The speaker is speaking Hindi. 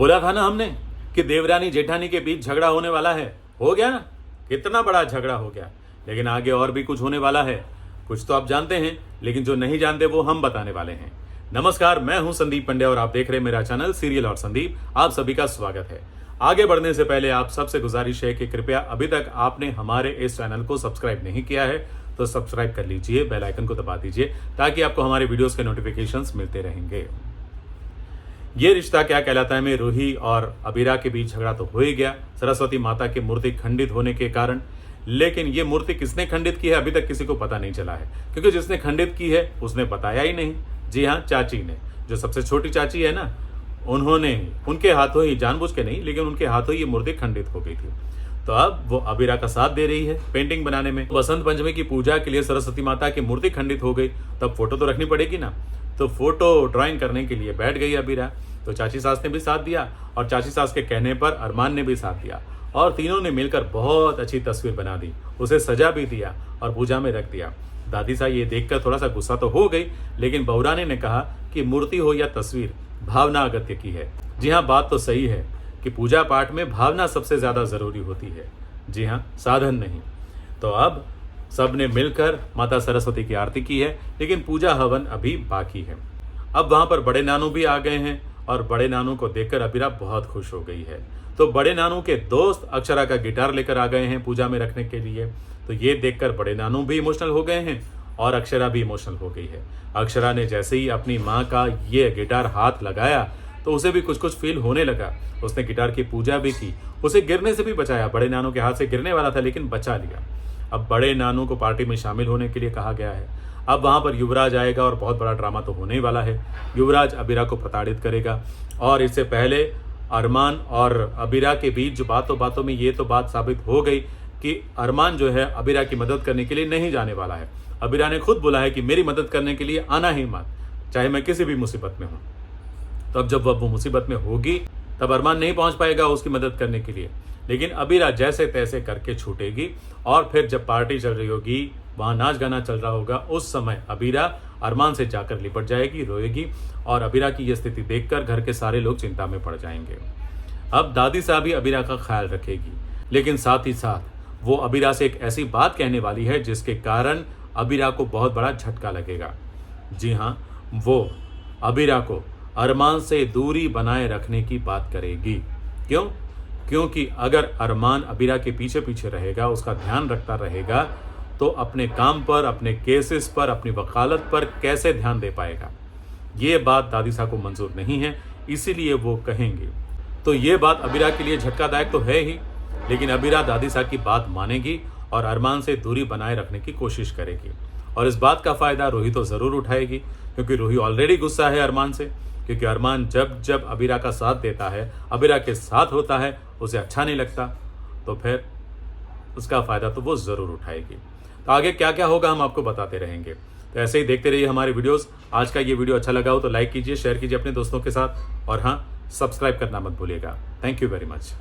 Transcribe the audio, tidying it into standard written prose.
बोला था ना हमने कि देवरानी जेठानी के बीच झगड़ा होने वाला है। हो गया ना, कितना बड़ा झगड़ा हो गया। लेकिन आगे और भी कुछ होने वाला है। कुछ तो आप जानते हैं, लेकिन जो नहीं जानते वो हम बताने वाले हैं। नमस्कार, मैं हूं संदीप पंड्या और आप देख रहे हैं मेरा चैनल सीरियल और संदीप। आप सभी का स्वागत है। आगे बढ़ने से पहले आप सबसे गुजारिश है कि कृपया अभी तक आपने हमारे इस चैनल को सब्सक्राइब नहीं किया है तो सब्सक्राइब कर लीजिए, बेल आइकन को दबा दीजिए ताकि आपको हमारे वीडियोस के नोटिफिकेशंस मिलते रहेंगे। ये रिश्ता क्या कहलाता है में रूही और अबीरा के बीच झगड़ा तो हो ही गया सरस्वती माता की मूर्ति खंडित होने के कारण। लेकिन ये मूर्ति किसने खंडित की है अभी तक किसी को पता नहीं चला है, क्योंकि जिसने खंडित की है उसने बताया ही नहीं। जी हाँ, चाची ने, जो सबसे छोटी चाची है ना, उन्होंने उनके हाथों ही, जानबूझ के नहीं लेकिन उनके हाथों ही ये मूर्ति खंडित हो गई थी। तो अब वो अबीरा का साथ दे रही है पेंटिंग बनाने में। बसंत पंचमी की पूजा के लिए सरस्वती माता की मूर्ति खंडित हो गई, तब फोटो तो रखनी पड़ेगी ना। तो फोटो ड्राइंग करने के लिए बैठ गई अबीरा। तो चाची सास ने भी साथ दिया और चाची सास के कहने पर अरमान ने भी साथ दिया और तीनों ने मिलकर बहुत अच्छी तस्वीर बना दी, उसे सजा भी दिया और पूजा में रख दिया। दादी सा ये देखकर थोड़ा सा गुस्सा तो हो गई, लेकिन बहुरानी ने कहा कि मूर्ति हो या तस्वीर, भावना अगत्य की है। जी हाँ, बात तो सही है कि पूजा पाठ में भावना सबसे ज्यादा जरूरी होती है। जी हाँ, साधन नहीं। तो अब सबने मिलकर माता सरस्वती की आरती की है, लेकिन पूजा हवन अभी बाकी है। अब वहां पर बड़े नानू भी आ गए हैं और बड़े नानू को देखकर अबीरा बहुत खुश हो गई है। तो बड़े नानू के दोस्त अक्षरा का गिटार लेकर आ गए हैं पूजा में रखने के लिए। तो ये देखकर बड़े नानू भी इमोशनल हो गए हैं और अक्षरा भी इमोशनल हो गई है। अक्षरा ने जैसे ही अपनी माँ का ये गिटार हाथ लगाया तो उसे भी कुछ कुछ फील होने लगा। उसने गिटार की पूजा भी की, उसे गिरने से भी बचाया। बड़े नानू के हाथ से गिरने वाला था लेकिन बचा लिया। अब बड़े नानू को पार्टी में शामिल होने के लिए कहा गया है। अब वहां पर युवराज आएगा और बहुत बड़ा ड्रामा तो होने ही वाला है। युवराज अबीरा को प्रताड़ित करेगा और इससे पहले अरमान और अबीरा के बीच जो बातों में ये तो बात साबित हो गई कि अरमान जो है अबीरा की मदद करने के लिए नहीं जाने वाला है। अबीरा ने खुद बोला है कि मेरी मदद करने के लिए आना ही मत, चाहे मैं किसी भी मुसीबत में हूं। तो अब जब वो मुसीबत में होगी तब अरमान नहीं पहुंच पाएगा उसकी मदद करने के लिए, लेकिन अबीरा जैसे तैसे करके छूटेगी। और फिर जब पार्टी चल रही होगी, वहां नाच गाना चल रहा होगा, उस समय अबीरा अरमान से जाकर लिपट जाएगी, रोएगी और अबीरा की यह स्थिति देखकर घर के सारे लोग चिंता में पड़ जाएंगे। अब दादी साहब भी अबीरा का ख्याल रखेगी, लेकिन साथ ही साथ वो अबीरा से एक ऐसी बात कहने वाली है जिसके कारण अबीरा को बहुत बड़ा झटका लगेगा। जी हाँ, वो अबीरा को अरमान से दूरी बनाए रखने की बात करेगी। क्यों? क्योंकि अगर अरमान अबीरा के पीछे पीछे रहेगा, उसका ध्यान रखता रहेगा, तो अपने काम पर, अपने केसेस पर, अपनी वकालत पर कैसे ध्यान दे पाएगा। ये बात दादी साहब को मंजूर नहीं है, इसीलिए वो कहेंगे। तो ये बात अबीरा के लिए झटकादायक तो है ही, लेकिन अबीरा दादी साहब की बात मानेगी और अरमान से दूरी बनाए रखने की कोशिश करेगी। और इस बात का फायदा रूही तो जरूर उठाएगी, क्योंकि रूही ऑलरेडी गुस्सा है अरमान से, क्योंकि अरमान जब जब अबीरा का साथ देता है, अबीरा के साथ होता है, उसे अच्छा नहीं लगता। तो फिर उसका फायदा तो वो जरूर उठाएगी। तो आगे क्या क्या होगा हम आपको बताते रहेंगे। तो ऐसे ही देखते रहिए हमारे वीडियोस। आज का ये वीडियो अच्छा लगा हो तो लाइक कीजिए, शेयर कीजिए अपने दोस्तों के साथ और हाँ, सब्सक्राइब करना मत भूलिएगा। Thank you very much.